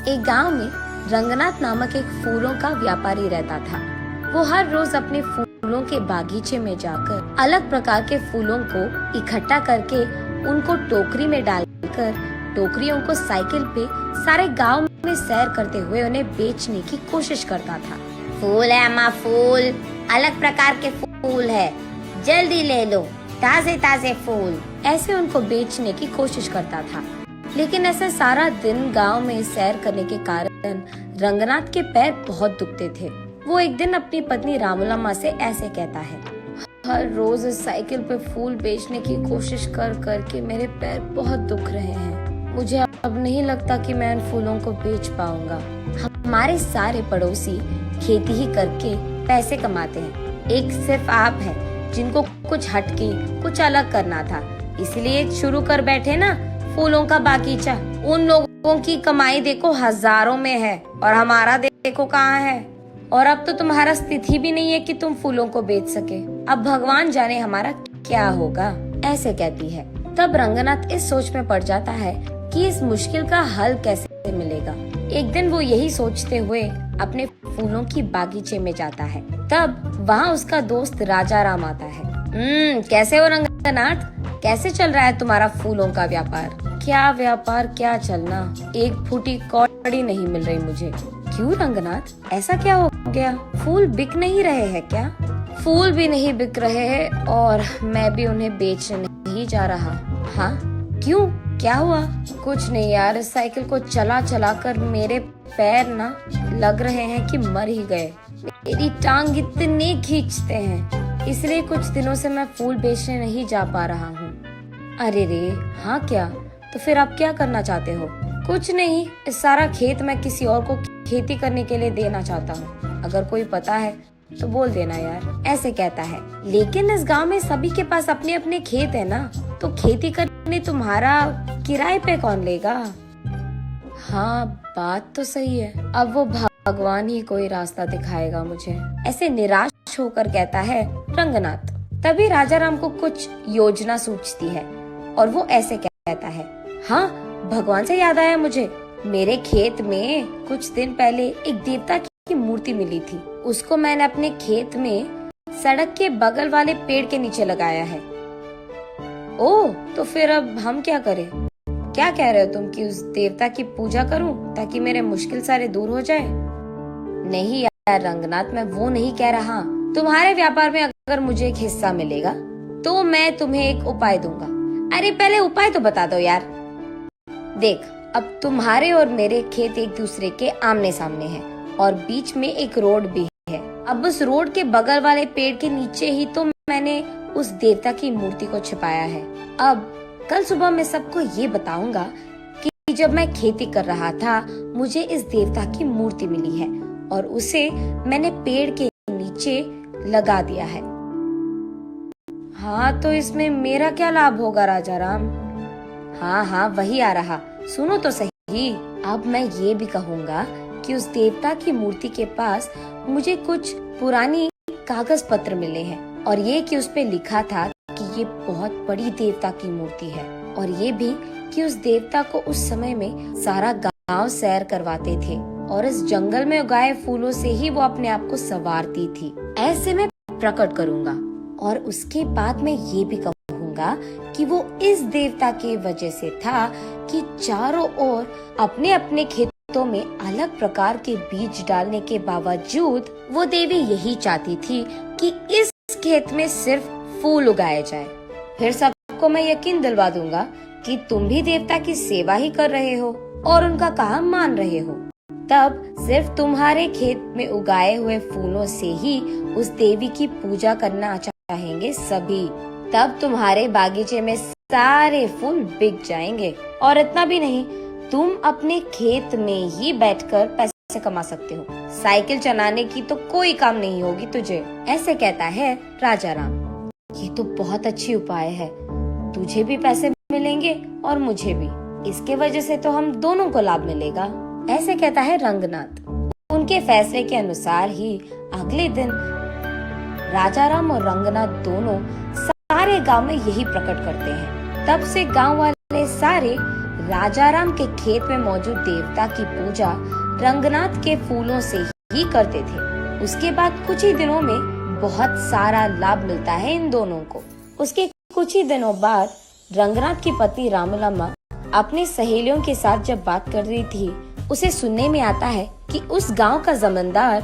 एक गांव में रंगनाथ नामक एक फूलों का व्यापारी रहता था। वो हर रोज अपने फूलों के बागीचे में जाकर अलग प्रकार के फूलों को इकट्ठा करके उनको टोकरी में डालकर टोकरियों को साइकिल पे सारे गांव में सैर करते हुए उन्हें बेचने की कोशिश करता था। फूल है अम्मा, फूल अलग प्रकार के फूल है, जल्दी ले लो, ताजे ताजे फूल। ऐसे उनको बेचने की कोशिश करता था। लेकिन ऐसे सारा दिन गांव में सैर करने के कारण रंगनाथ के पैर बहुत दुखते थे। वो एक दिन अपनी पत्नी रामूलम्मा से ऐसे कहता है, हर रोज इस साइकिल पे फूल बेचने की कोशिश कर करके मेरे पैर बहुत दुख रहे हैं। मुझे अब नहीं लगता कि मैं इन फूलों को बेच पाऊंगा। हमारे सारे पड़ोसी खेती ही करके पैसे कमाते हैं, एक सिर्फ आप हैं जिनको कुछ हटके कुछ अलग करना था, इसलिए शुरू कर बैठे ना फूलों का बागीचा। उन लोगों की कमाई देखो हजारों में है और हमारा देखो कहाँ है। और अब तो तुम्हारा स्थिति भी नहीं है कि तुम फूलों को बेच सके। अब भगवान जाने हमारा क्या होगा, ऐसे कहती है। तब रंगनाथ इस सोच में पड़ जाता है कि इस मुश्किल का हल कैसे मिलेगा। एक दिन वो यही सोचते हुए अपने फूलों की बागीचे में जाता है। तब वहाँ उसका दोस्त राजा राम आता है। कैसे हो रंगनाथ, कैसे चल रहा है तुम्हारा फूलों का व्यापार? क्या व्यापार, क्या चलना, एक फूटी कौड़ी नहीं मिल रही मुझे। क्यों रंगनाथ, ऐसा क्या हो गया? फूल बिक नहीं रहे हैं क्या? फूल भी नहीं बिक रहे हैं और मैं भी उन्हें बेचने नहीं जा रहा। हाँ क्यों, क्या हुआ? कुछ नहीं यार, इस साइकिल को चला चला कर मेरे पैर ना लग रहे हैं कि मर ही गए। मेरी टांग इतने खींचते हैं, इसलिए कुछ दिनों से मैं फूल बेचने नहीं जा पा रहा हूँ। अरे रे, हाँ क्या? तो फिर आप क्या करना चाहते हो? कुछ नहीं, इस सारा खेत मैं किसी और को खेती करने के लिए देना चाहता हूँ। अगर कोई पता है तो बोल देना यार, ऐसे कहता है। लेकिन इस गांव में सभी के पास अपने अपने खेत है ना, तो खेती करने तुम्हारा किराए पे कौन लेगा? हाँ बात तो सही है। अब वो भगवान ही कोई रास्ता दिखाएगा मुझे, ऐसे निराश होकर कहता है रंगनाथ। तभी राजा राम को कुछ योजना सूझती है और वो ऐसे कहता है, हाँ भगवान से याद आया मुझे, मेरे खेत में कुछ दिन पहले एक देवता की मूर्ति मिली थी। उसको मैंने अपने खेत में सड़क के बगल वाले पेड़ के नीचे लगाया है। ओह, तो फिर अब हम क्या करें? क्या कह रहे हो तुम कि उस देवता की पूजा करूं ताकि मेरे मुश्किल सारे दूर हो जाए? नहीं यार रंगनाथ, मैं वो नहीं कह रहा। तुम्हारे व्यापार में अगर मुझे एक हिस्सा मिलेगा तो मैं तुम्हें एक उपाय दूंगा। अरे पहले उपाय तो बता दो यार। देख, अब तुम्हारे और मेरे खेत एक दूसरे के आमने सामने हैं और बीच में एक रोड भी है। अब उस रोड के बगल वाले पेड़ के नीचे ही तो मैंने उस देवता की मूर्ति को छिपाया है। अब कल सुबह मैं सबको ये बताऊंगा कि जब मैं खेती कर रहा था मुझे इस देवता की मूर्ति मिली है और उसे मैंने पेड़ के नीचे लगा दिया है। हाँ तो इसमें मेरा क्या लाभ होगा राजा राम? हाँ हाँ वही आ रहा, सुनो तो सही। अब मैं ये भी कहूँगा कि उस देवता की मूर्ति के पास मुझे कुछ पुरानी कागज पत्र मिले हैं और ये कि उस पे लिखा था कि ये बहुत बड़ी देवता की मूर्ति है और ये भी कि उस देवता को उस समय में सारा गांव सैर करवाते थे और इस जंगल में उगाए फूलों से ही वो अपने आप को संवारती थी। ऐसे मैं प्रकट करूँगा और उसके बाद मैं ये भी कहूँगा कि वो इस देवता की वजह से था कि चारों ओर अपने अपने खेतों में अलग प्रकार के बीज डालने के बावजूद वो देवी यही चाहती थी कि इस खेत में सिर्फ फूल उगाए जाए। फिर सबको मैं यकीन दिलवा दूंगा कि तुम भी देवता की सेवा ही कर रहे हो और उनका काम मान रहे हो। तब सिर्फ तुम्हारे खेत में उगाए हुए फूलों से ही उस देवी की पूजा करना चाहेंगे सभी। तब तुम्हारे बागीचे में सारे फूल बिक जाएंगे और इतना भी नहीं, तुम अपने खेत में ही बैठकर पैसे कमा सकते हो। साइकिल चलाने की तो कोई काम नहीं होगी तुझे, ऐसे कहता है राजा राम। ये तो बहुत अच्छी उपाय है, तुझे भी पैसे मिलेंगे और मुझे भी। इसके वजह से तो हम दोनों को लाभ मिलेगा, ऐसे कहता है रंगनाथ। उनके फैसले के अनुसार ही अगले दिन राजा राम और रंगनाथ दोनों सारे गांव में यही प्रकट करते हैं। तब से गांव वाले सारे राजाराम के खेत में मौजूद देवता की पूजा रंगनाथ के फूलों से ही करते थे। उसके बाद कुछ ही दिनों में बहुत सारा लाभ मिलता है इन दोनों को। उसके कुछ ही दिनों बाद रंगनाथ की पत्नी रामलम्मा अपनी सहेलियों के साथ जब बात कर रही थी, उसे सुनने में आता है कि उस गांव का जमींदार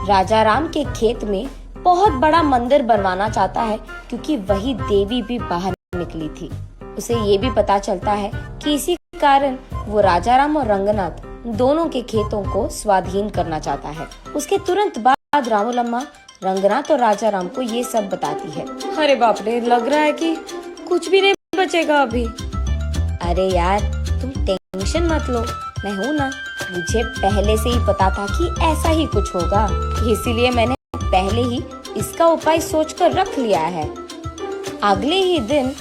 राजाराम के खेत में बहुत बड़ा मंदिर बनवाना चाहता है, क्योंकि वही देवी भी बाहर निकली थी। उसे ये भी पता चलता है कि इसी कारण वो राजाराम और रंगनाथ दोनों के खेतों को स्वाधीन करना चाहता है। उसके तुरंत बाद रामलम्मा रंगनाथ और राजाराम को ये सब बताती है। अरे बाप रे, लग रहा है कि कुछ भी नहीं बचेगा अभी। अरे यार, तुम टेंशन मत लो, मैं हूँ ना। मुझे पहले से ही पता था कि ऐसा ही कुछ होगा, इसीलिए मैंने पहले ही इसका उपाय सोचकर रख लिया है। अगले ही दिन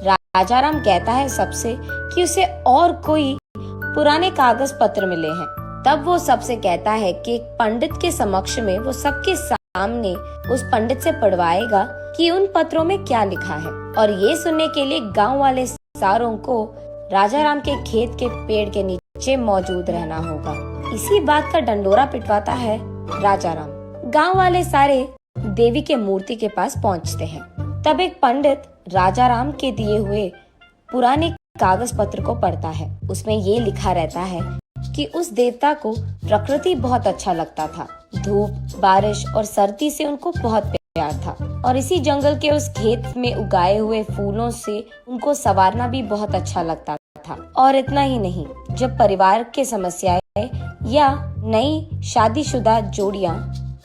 राजाराम कहता है सबसे कि उसे और कोई पुराने कागज पत्र मिले हैं। तब वो सबसे कहता है कि एक पंडित के समक्ष में वो सबके सामने उस पंडित से पढ़वाएगा कि उन पत्रों में क्या लिखा है। और ये सुनने के लिए गांव वाले सारों को राजाराम के खेत के पेड़ के नीचे मौजूद रहना होगा। इसी बात का डंडोरा पिटवाता है राजाराम। गांव वाले सारे देवी के मूर्ति के पास पहुंचते हैं। तब एक पंडित राजाराम के दिए हुए पुराने कागज पत्र को पढ़ता है। उसमें ये लिखा रहता है कि उस देवता को प्रकृति बहुत अच्छा लगता था। धूप, बारिश और सर्दी से उनको बहुत प्यार था, और इसी जंगल के उस खेत में उगाए हुए फूलों से उनको संवारना भी बहुत अच्छा लगता था। और इतना ही नहीं, जब परिवार के समस्याएं या नई शादीशुदा जोड़ियां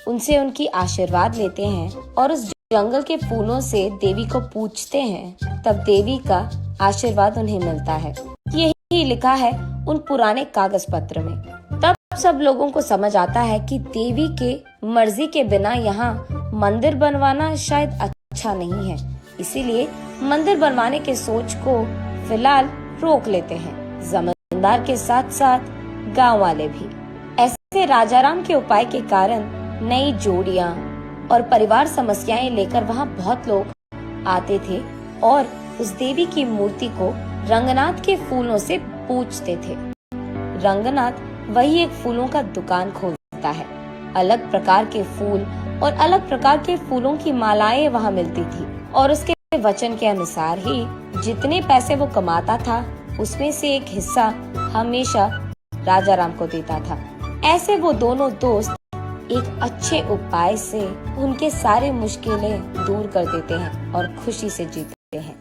उनसे उनकी आशीर्वाद लेते हैं और उस जंगल के फूलों से देवी को पूछते हैं, तब देवी का आशीर्वाद उन्हें मिलता है। यही लिखा है उन पुराने कागज पत्र में। तब सब लोगों को समझ आता है कि देवी के मर्जी के बिना यहाँ मंदिर बनवाना शायद अच्छा नहीं है, इसीलिए मंदिर बनवाने के सोच को फिलहाल रोक लेते हैं, जमींदार के साथ साथ गांव वाले भी। ऐसे राजाराम के उपाय के कारण नई जोड़ियां और परिवार समस्याएं लेकर वहाँ बहुत लोग आते थे और उस देवी की मूर्ति को रंगनाथ के फूलों से पूजते थे। रंगनाथ वही एक फूलों का दुकान खोलता है। अलग प्रकार के फूल और अलग प्रकार के फूलों की मालाएं वहाँ मिलती थी, और उसके वचन के अनुसार ही जितने पैसे वो कमाता था उसमें से एक हिस्सा हमेशा राजाराम को देता था। ऐसे वो दोनों दोस्त एक अच्छे उपाय से उनके सारे मुश्किलें दूर कर देते हैं और खुशी से जीते हैं।